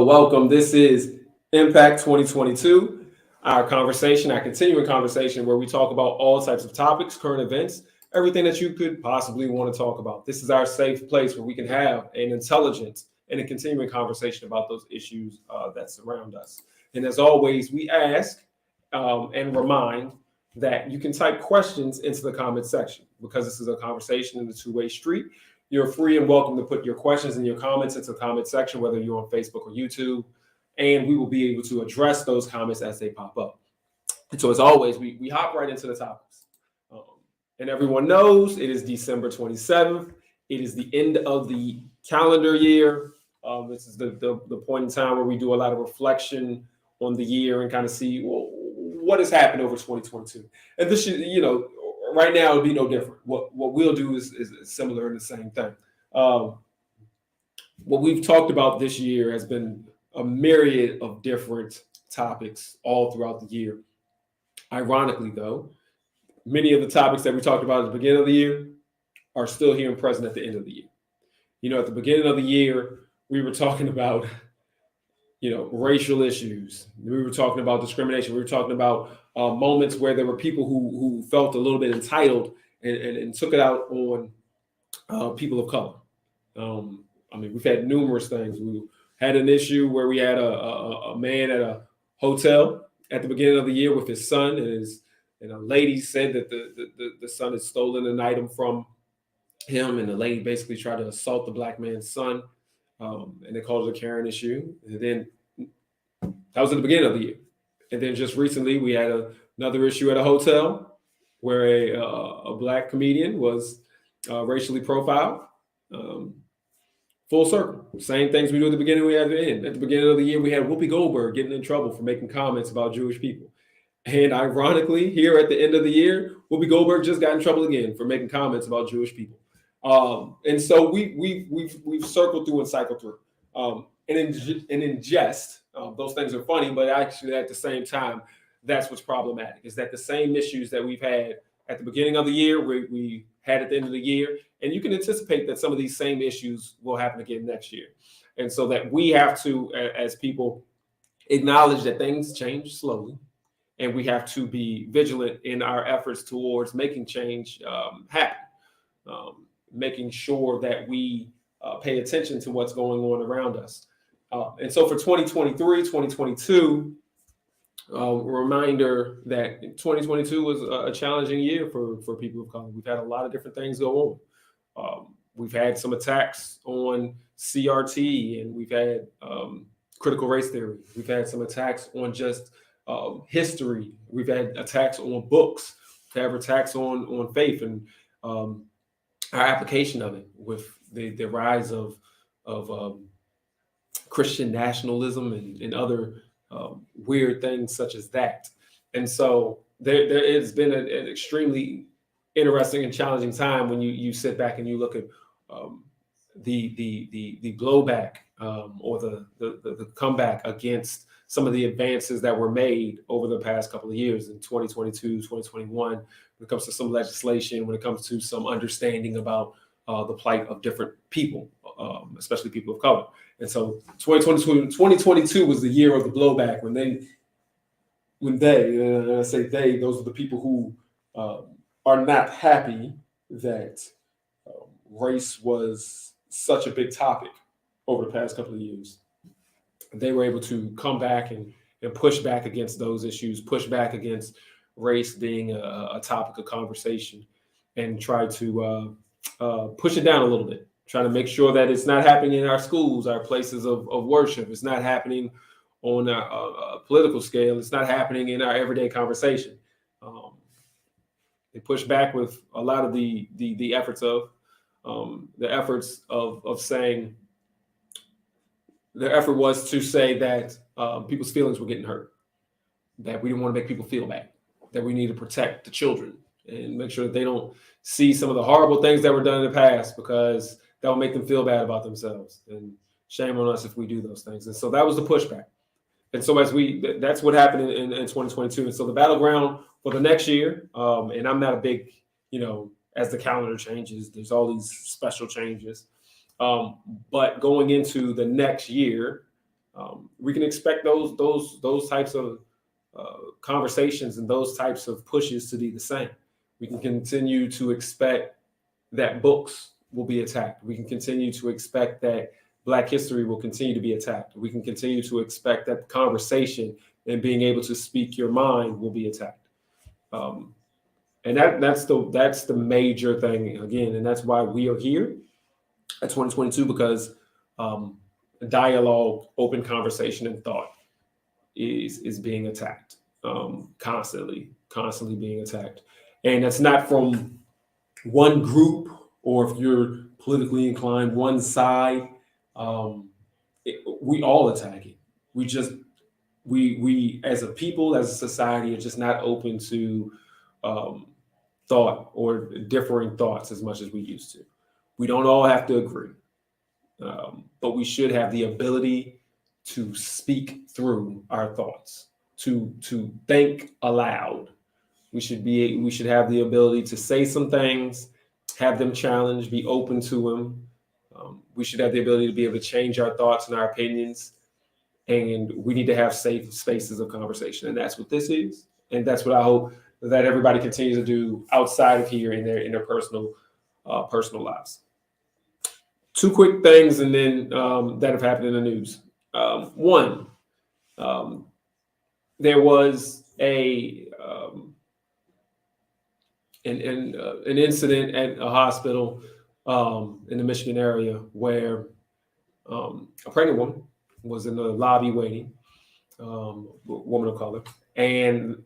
welcome. This is Impact 2022, our conversation, our continuing conversation where we talk about all types of topics, current events, everything that you could possibly want to talk about. This is our safe place where we can have an intelligent and a continuing conversation about those issues that surround us. And as always, we ask and remind that you can type questions into the comment section because this is a conversation in the two-way street. You're free and welcome to put your questions and your comments into the comment section, whether you're on Facebook or YouTube, and we will be able to address those comments as they pop up. And so as always, we hop right into the topics. And everyone knows it is December 27th. It is the end of the calendar year. This is the point in time where we do a lot of reflection on the year and kind of see what has happened over 2022. And this should, right now it'll be no different. What we'll do is similar in the same thing. What we've talked about this year has been a myriad of different topics all throughout the year. Ironically, though, many of the topics that we talked about at the beginning of the year are still here and present at the end of the year. At the beginning of the year, we were talking about, racial issues. We were talking about discrimination. We were talking about moments where there were people who felt a little bit entitled and took it out on people of color. We've had numerous things. We had an issue where we had a man at a hotel at the beginning of the year with his son, and a lady said that the son had stolen an item from him, and the lady basically tried to assault the black man's son, and they called it a Karen issue. And then that was at the beginning of the year. And then just recently, we had another issue at a hotel where a black comedian was racially profiled. Full circle. Same things we do at the beginning, we had at the end. At the beginning of the year, we had Whoopi Goldberg getting in trouble for making comments about Jewish people. And ironically, here at the end of the year, Whoopi Goldberg just got in trouble again for making comments about Jewish people. And so we've circled through and cycled through. And in jest, those things are funny, but actually at the same time, that's what's problematic, is that the same issues that we've had at the beginning of the year, we had at the end of the year, and you can anticipate that some of these same issues will happen again next year. And so that we have to, as people, acknowledge that things change slowly, and we have to be vigilant in our efforts towards making change happen, making sure that we pay attention to what's going on around us. And so for 2023, 2022, a reminder that 2022 was a challenging year for people of color. We've had a lot of different things go on. We've had some attacks on CRT, and we've had critical race theory. We've had some attacks on just history. We've had attacks on books. We've had attacks on faith and our application of it with the rise of Christian nationalism and other weird things such as that. And so there has been an extremely interesting and challenging time when you sit back and you look at the blowback or the comeback against some of the advances that were made over the past couple of years in 2022, 2021, when it comes to some legislation, when it comes to some understanding about the plight of different people, especially people of color. And so 2022 was the year of the blowback when I say they, those are the people who are not happy that race was such a big topic over the past couple of years. They were able to come back and push back against those issues, push back against race being a topic of conversation, and try to push it down a little bit, trying to make sure that it's not happening in our schools, our places of worship. It's not happening on a political scale. It's not happening in our everyday conversation. They push back with a lot of the efforts of saying, their effort was to say that people's feelings were getting hurt, that we didn't want to make people feel bad, that we need to protect the children and make sure that they don't see some of the horrible things that were done in the past, because that will make them feel bad about themselves. And shame on us if we do those things. And so that was the pushback. And so that's what happened in 2022. And so the battleground for the next year, and I'm not a big, as the calendar changes, there's all these special changes. But going into the next year, We can expect those types of conversations and those types of pushes to be the same. We can continue to expect that books will be attacked. We can continue to expect that Black history will continue to be attacked. We can continue to expect that the conversation and being able to speak your mind will be attacked. And that's the major thing again, and that's why we are here at 2022, because dialogue, open conversation, and thought is being attacked, constantly being attacked, and that's not from one group, or if you're politically inclined, one side. We all attack it. We as a people, as a society, are just not open to thought or differing thoughts as much as we used to. We don't all have to agree, but we should have the ability to speak through our thoughts, to think aloud. We should have the ability to say some things, have them challenged, be open to them. We should have the ability to be able to change our thoughts and our opinions, and we need to have safe spaces of conversation, and that's what this is, and that's what I hope that everybody continues to do outside of here in their personal lives. Two quick things, and then that have happened in the news. One, there was an incident at a hospital in the Michigan area where a pregnant woman was in the lobby waiting, woman of color, and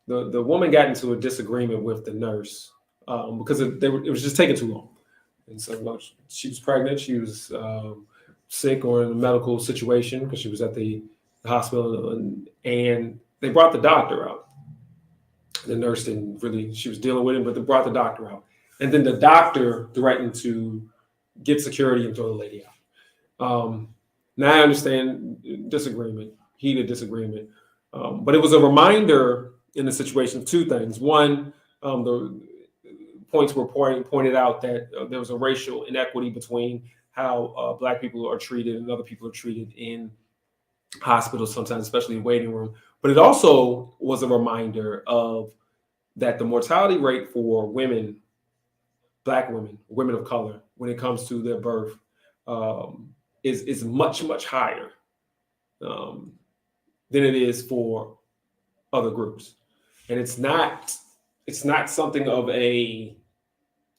the woman got into a disagreement with the nurse because it was just taking too long. And so she was pregnant, she was sick or in a medical situation because she was at the hospital, and they brought the doctor out. The nurse didn't really, she was dealing with him, but they brought the doctor out. And then the doctor threatened to get security and throw the lady out. Now I understand heated disagreement, but it was a reminder in the situation of two things. One, the points were pointed out that there was a racial inequity between how Black people are treated and other people are treated in hospitals sometimes, especially in waiting room. But it also was a reminder of that the mortality rate for women, Black women, women of color, when it comes to their birth, is much, much higher than it is for other groups. And it's not something of an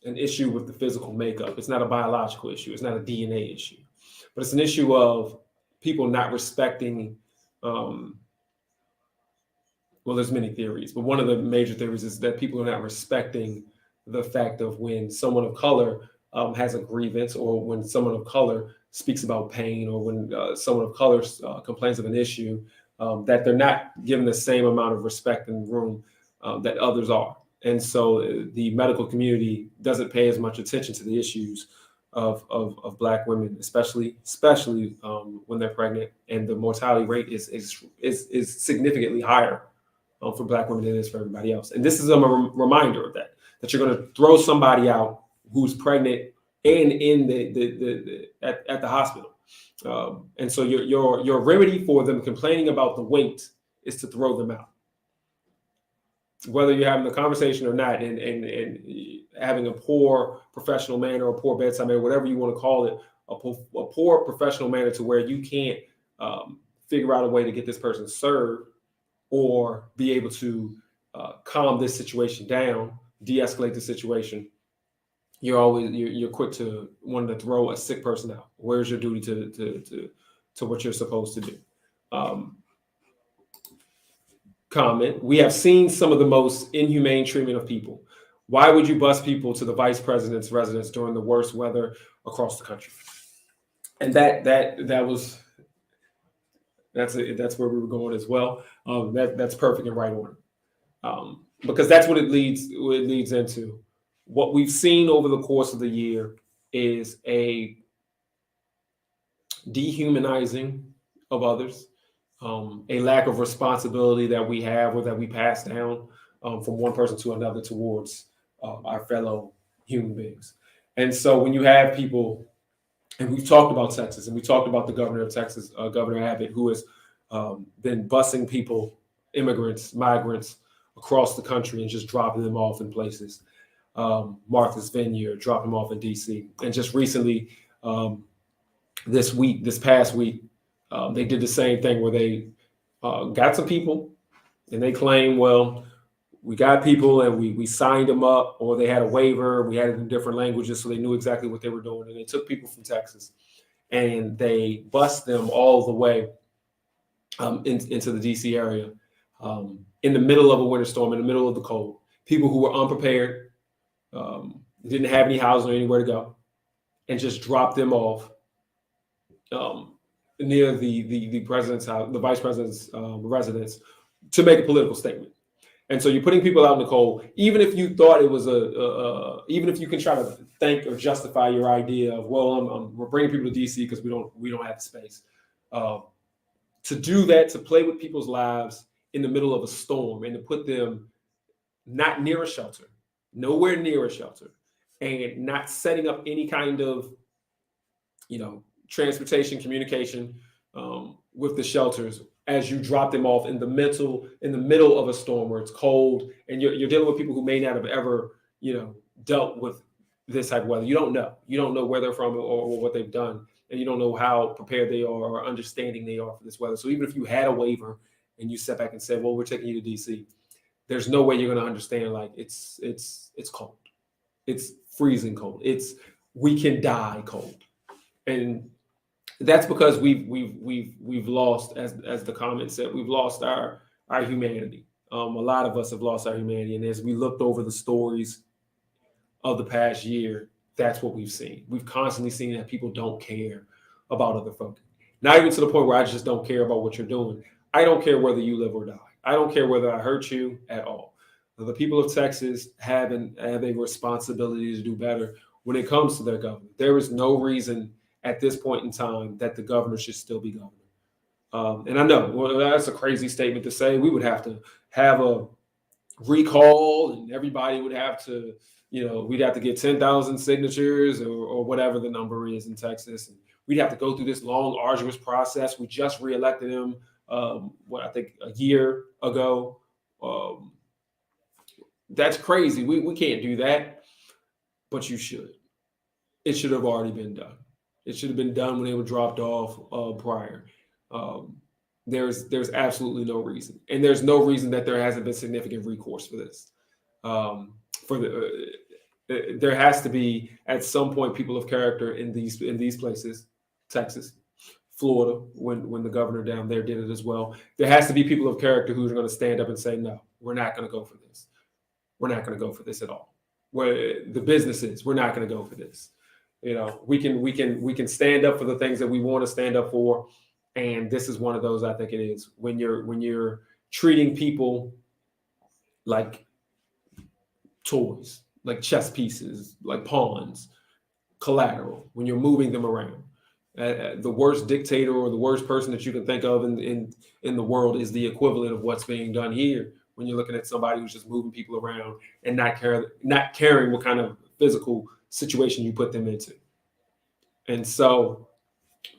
issue with the physical makeup. It's not a biological issue. It's not a DNA issue, but it's an issue of people not respecting. Well, there's many theories, but one of the major theories is that people are not respecting the fact of when someone of color has a grievance, or when someone of color speaks about pain, or when someone of color complains of an issue, that they're not given the same amount of respect and room that others are. And so the medical community doesn't pay as much attention to the issues of Black women, especially when they're pregnant, and the mortality rate is significantly higher for Black women than it is for everybody else. And this is a reminder of that you're going to throw somebody out who's pregnant and in at the hospital. And so your remedy for them complaining about the wait is to throw them out. Whether you're having a conversation or not, and having a poor professional manner, or poor bedside manner, whatever you want to call it, a poor professional manner to where you can't figure out a way to get this person served, or be able to calm this situation down, de-escalate the situation. You're quick to want to throw a sick person out. Where's your duty to what you're supposed to do? Comment: we have seen some of the most inhumane treatment of people. Why would you bus people to the vice president's residence during the worst weather across the country? And that's where we were going as well. That's perfect and right order, because that's what it leads into. What we've seen over the course of the year is a dehumanizing of others, a lack of responsibility that we have, or that we pass down from one person to another towards our fellow human beings. And so when you have people And we've talked about Texas, and we talked about the governor of Texas, Governor Abbott, who has been busing people, immigrants, migrants across the country and just dropping them off in places. Martha's Vineyard, dropping them off in D.C. And just recently, this past week, they did the same thing where they got some people and they claim, well, we got people and we signed them up, or they had a waiver. We had it in different languages, so they knew exactly what they were doing. And they took people from Texas and they bused them all the way into the DC area in the middle of a winter storm, in the middle of the cold. People who were unprepared, didn't have any housing or anywhere to go, and just dropped them off near the president's house, the vice president's residence, to make a political statement. And so you're putting people out in the cold, even if you thought it was even if you can try to think or justify your idea of, well, we're bringing people to DC because we don't have the space. To do that, to play with people's lives in the middle of a storm, and to put them not near a shelter, nowhere near a shelter, and not setting up any kind of, transportation, communication with the shelters, as you drop them off in the middle of a storm where it's cold, and you're dealing with people who may not have ever, dealt with this type of weather. You don't know where they're from or what they've done, and you don't know how prepared they are or understanding they are for this weather. So even if you had a waiver and you sat back and said, well, we're taking you to DC, there's no way you're going to understand. Like, it's cold. It's freezing cold. We can die cold. And that's because we've lost, as the comment said, we've lost our humanity. A lot of us have lost our humanity. And as we looked over the stories of the past year, that's what we've seen. We've constantly seen that people don't care about other folk. Not even to the point where I just don't care about what you're doing. I don't care whether you live or die. I don't care whether I hurt you at all. The people of Texas have a responsibility to do better when it comes to their government. There is no reason at this point in time that the governor should still be governor. And I know, that's a crazy statement to say. We would have to have a recall, and everybody would have to, we'd have to get 10,000 signatures or whatever the number is in Texas. And we'd have to go through this long, arduous process. We just reelected him, I think a year ago. That's crazy. We can't do that, but you should. It should have already been done. It should have been done when they were dropped off prior. There's absolutely no reason, and there's no reason that there hasn't been significant recourse for this. There has to be at some point people of character in these places, Texas, Florida, when the governor down there did it as well. There has to be people of character who are going to stand up and say, no, we're not going to go for this. We're not going to go for this at all. Where the businesses, we're not going to go for this. We can stand up for the things that we want to stand up for, and this is one of those. I think it is when you're treating people like toys, like chess pieces, like pawns, collateral. When you're moving them around, the worst dictator or the worst person that you can think of in the world is the equivalent of what's being done here. When you're looking at somebody who's just moving people around and not caring what kind of physical situation you put them into. And so,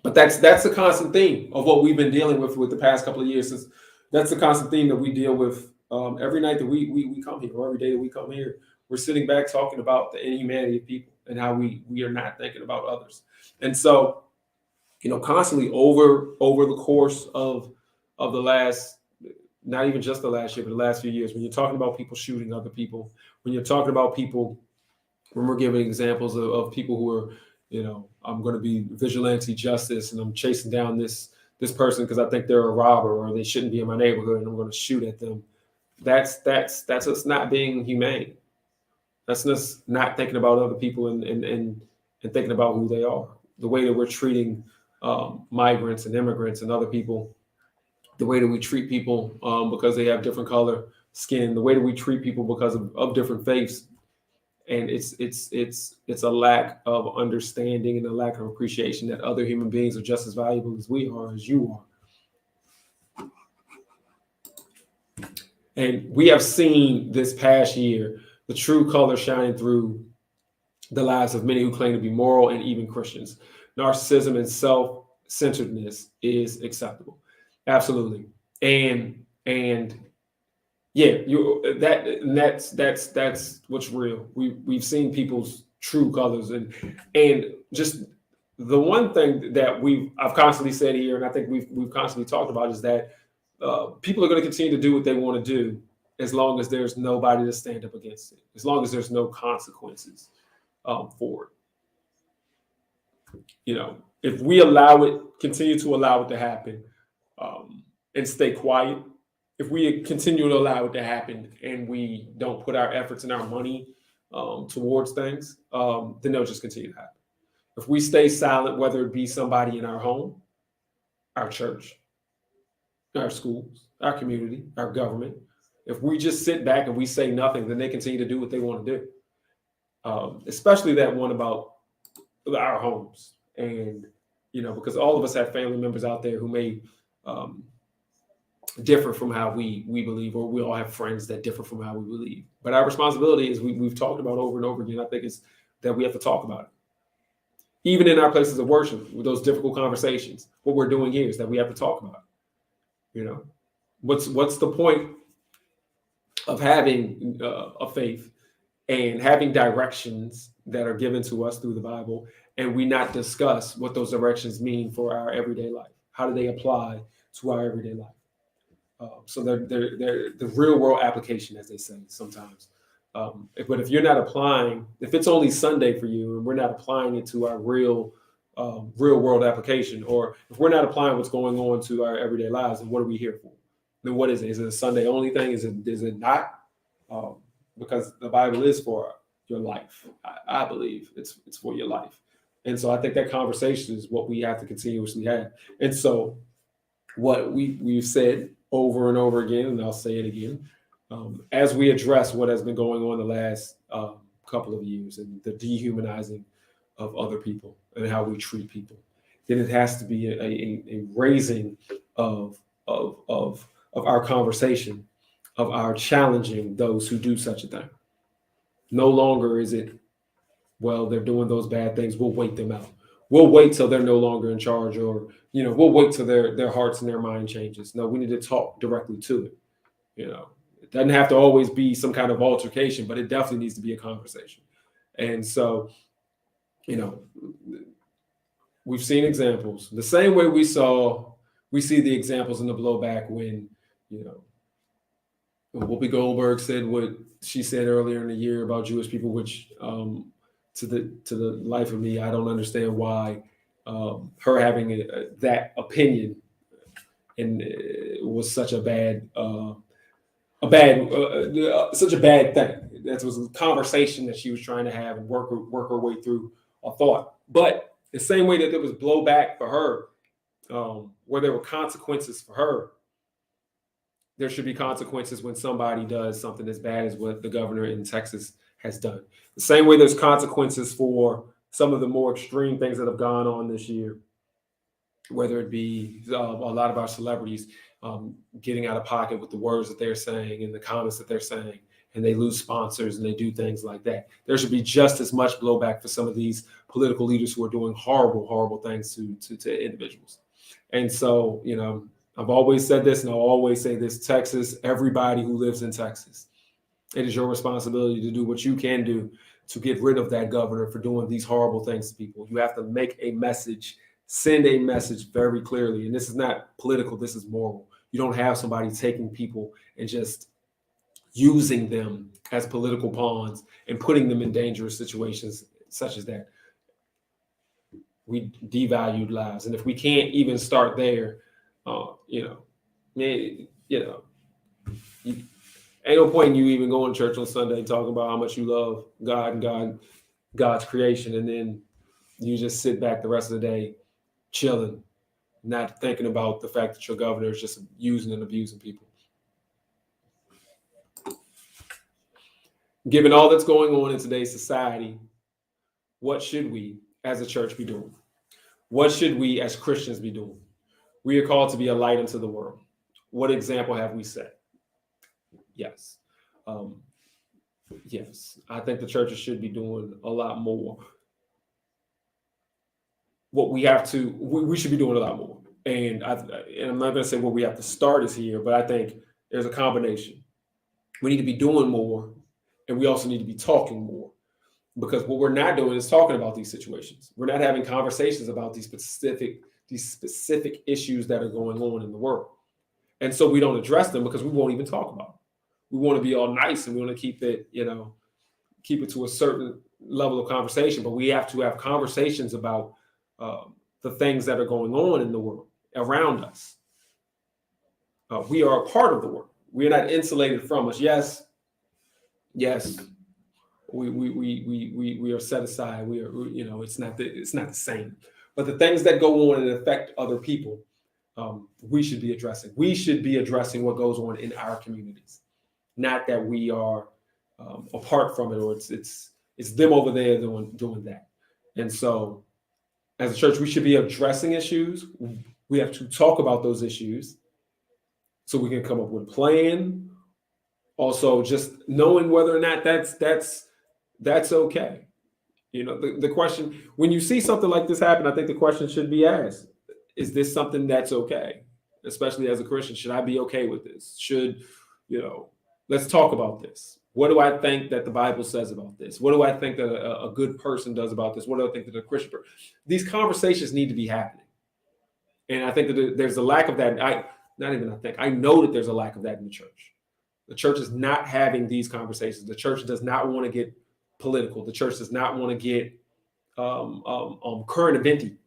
but that's a constant theme of what we've been dealing with the past couple of years. That's the constant theme that we deal with every night that we come here, or every day that we come here. We're sitting back talking about the inhumanity of people and how we are not thinking about others. And so, constantly over the course of the last, not even just the last year, but the last few years, when you're talking about people shooting other people, when you're talking about people, when we're giving examples of people who are, I'm going to be vigilante justice and I'm chasing down this person because I think they're a robber or they shouldn't be in my neighborhood and I'm going to shoot at them. That's us not being humane. That's us not thinking about other people and thinking about who they are. The way that we're treating migrants and immigrants and other people, the way that we treat people because they have different color skin, the way that we treat people because of different faiths. And it's a lack of understanding and a lack of appreciation that other human beings are just as valuable as we are, as you are. And we have seen this past year the true color shining through the lives of many who claim to be moral and even Christians. narcissism and self-centeredness is acceptable. Absolutely. And yeah, that's what's real. We've seen people's true colors, and just the one thing that I've constantly said here, and I think we've constantly talked about, is that people are going to continue to do what they want to do as long as there's nobody to stand up against it, as long as there's no consequences for it. If we continue to allow it to happen, and stay quiet, if we continue to allow it to happen and we don't put our efforts and our money towards things, then they'll just continue to happen. If we stay silent, whether it be somebody in our home, our church, our schools, our community, our government, if we just sit back and we say nothing, then they continue to do what they want to do. Especially that one about our homes. And, because all of us have family members out there who may differ from how we believe, or we all have friends that differ from how we believe. But our responsibility is we've talked about over and over again. I think it's that we have to talk about it. Even in our places of worship, with those difficult conversations, what we're doing here is that we have to talk about it. What's the point of having a faith and having directions that are given to us through the Bible, and we not discuss what those directions mean for our everyday life? How do they apply to our everyday life? So they're the real world application, as they say sometimes. But if you're not applying, if it's only Sunday for you and we're not applying it to our real world application, or if we're not applying what's going on to our everyday lives, then what are we here for? Then what is it? Is it a Sunday only thing? Is it not? Because the Bible is for your life. I believe it's for your life. And so I think that conversation is what we have to continuously have. And so what we've said over and over again, and I'll say it again, as we address what has been going on the last couple of years and the dehumanizing of other people and how we treat people, then it has to be a raising of our conversation, of our challenging those who do such a thing. No longer is it, well, they're doing those bad things, we'll wait them out. We'll wait till they're no longer in charge, or we'll wait till their hearts and their mind changes. No, we need to talk directly to it. It doesn't have to always be some kind of altercation, but it definitely needs to be a conversation. And so, we've seen examples the same way we see the examples in the blowback when, Whoopi Goldberg said what she said earlier in the year about Jewish people, which to the life of me, I don't understand why her having that opinion and was such a bad such a bad thing. That was a conversation that she was trying to have and work her way through a thought. But the same way that there was blowback for her, where there were consequences for her, there should be consequences when somebody does something as bad as what the governor in Texas has done. The same way there's consequences for some of the more extreme things that have gone on this year, whether it be a lot of our celebrities getting out of pocket with the words that they're saying and the comments that they're saying, and they lose sponsors and they do things like that. There should be just as much blowback for some of these political leaders who are doing horrible, horrible things to individuals. And so, I've always said this, and I'll always say this: Texas, everybody who lives in Texas, it is your responsibility to do what you can do to get rid of that governor for doing these horrible things to people. You have to make a message, send a message very clearly. And this is not political, this is moral. You don't have somebody taking people and just using them as political pawns and putting them in dangerous situations such as that. We devalued lives. And if we can't even start there, ain't no point in you even going to church on Sunday and talking about how much you love God and God's creation, and then you just sit back the rest of the day chilling, not thinking about the fact that your governor is just using and abusing people. Given all that's going on in today's society, what should we as a church be doing? What should we as Christians be doing? We are called to be a light into the world. What example have we set? Yes. Yes. I think the churches should be doing a lot more. what we have to, we should be doing a lot more. And I'm not going to say what we have to start is here, but I think there's a combination. We need to be doing more, and we also need to be talking more, because what we're not doing is talking about these situations. We're not having conversations about these specific issues that are going on in the world. And so we don't address them because we won't even talk about them. We want to be all nice and we want to keep it, keep it to a certain level of conversation, but we have to have conversations about the things that are going on in the world around us. We are a part of the world. We are not insulated from us. Yes, we are set aside. We are, it's not the same. But the things that go on and affect other people, we should be addressing. We should be addressing what goes on in our communities, not that we are apart from it, or it's them over there doing that. And so, as a church, we should be addressing issues. We have to talk about those issues so we can come up with a plan. Also, just knowing whether or not that's okay. The question, when you see something like this happen, I think the question should be asked: is this something that's okay? Especially as a Christian, should I be okay with this? Let's talk about this. What do I think that the Bible says about this? What do I think that a good person does about this? What do I think that a Christian person? These conversations need to be happening. And I think that there's a lack of that. I know that there's a lack of that in the church. The church is not having these conversations. The church does not want to get political. The church does not want to get current eventy.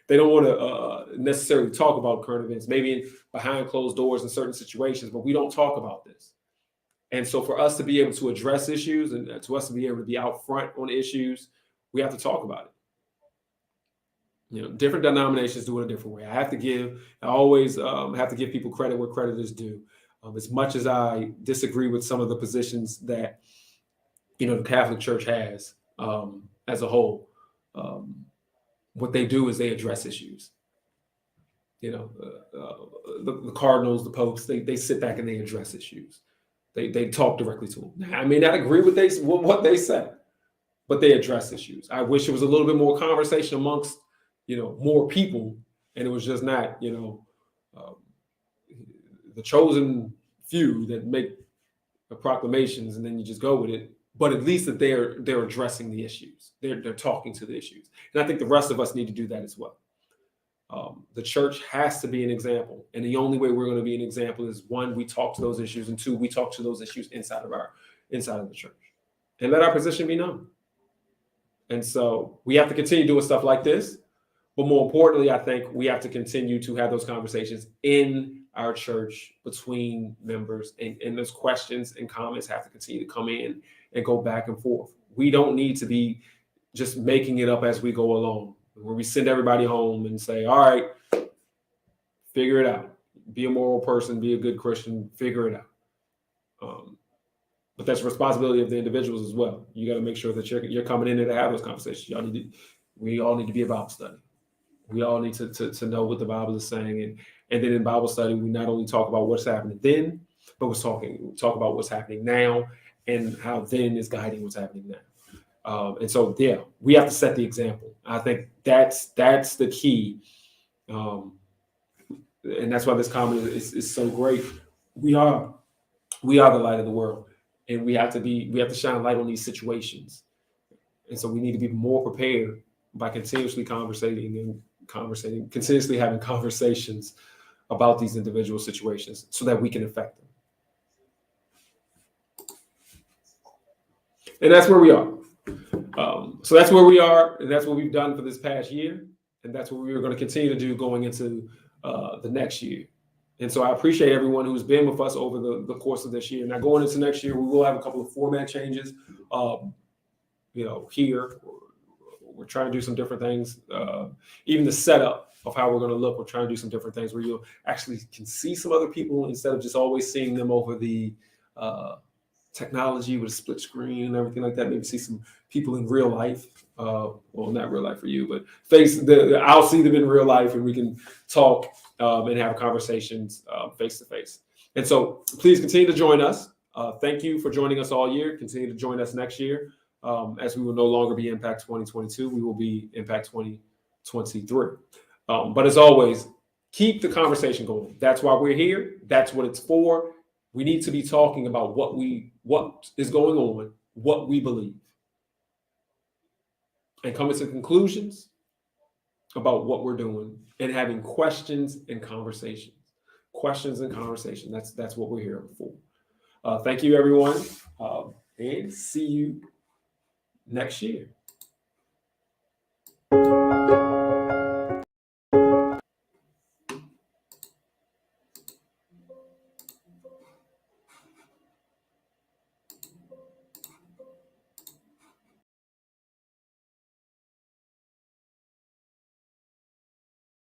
They don't want to necessarily talk about current events, maybe behind closed doors in certain situations, but we don't talk about this. And so for us to be able to address issues and to us to be able to be out front on issues, we have to talk about it. Different denominations do it a different way. I always have to give people credit where credit is due. As much as I disagree with some of the positions that, the Catholic Church has as a whole, what they do is they address issues. The cardinals, the popes, they sit back and they address issues. They talk directly to them. I may not agree with what they say, but they address issues. I wish it was a little bit more conversation amongst, more people, and it was just not, the chosen few that make the proclamations and then you just go with it. But at least that they're addressing the issues. They're talking to the issues. And I think the rest of us need to do that as well. The church has to be an example. And the only way we're going to be an example is, one, we talk to those issues, and two, we talk to those issues inside of the church and let our position be known. And so we have to continue doing stuff like this. But more importantly, I think we have to continue to have those conversations in our church between members, and those questions and comments have to continue to come in and go back and forth. We don't need to be just making it up as we go along, where we send everybody home and say, all right, figure it out. Be a moral person, be a good Christian, figure it out. But that's a responsibility of the individuals as well. You got to make sure that you're coming in there to have those conversations. We all need to be a Bible study. We all need to know what the Bible is saying. And then in Bible study, we not only talk about what's happening then, but we talk about what's happening now and how then is guiding what's happening now. And so, we have to set the example. I think that's the key. And that's why this comment is so great. We are the light of the world, and we have to shine light on these situations. And so we need to be more prepared by continuously continuously having conversations about these individual situations so that we can affect them. And that's where we are. So that's where we are, and that's what we've done for this past year, and that's what we're going to continue to do going into the next year. And so I appreciate everyone who's been with us over the course of this year. Now, going into next year, we will have a couple of format changes. Here we're trying to do some different things. Even the setup of how we're going to look, we're trying to do some different things where you actually can see some other people instead of just always seeing them over the technology with a split screen and everything like that. Maybe see some people in real life. Well, not real life for you, but I'll see them in real life, and we can talk and have conversations face to face. And so please continue to join us. Thank you for joining us all year. Continue to join us next year. As we will no longer be Impact 2022, we will be Impact 20 2023. But as always, keep the conversation going. That's why we're here. That's what it's for. We need to be talking about what is going on, what we believe, and coming to conclusions about what we're doing and having questions and conversations. Questions and conversation. That's what we're here for. Thank you, everyone, and see you next year.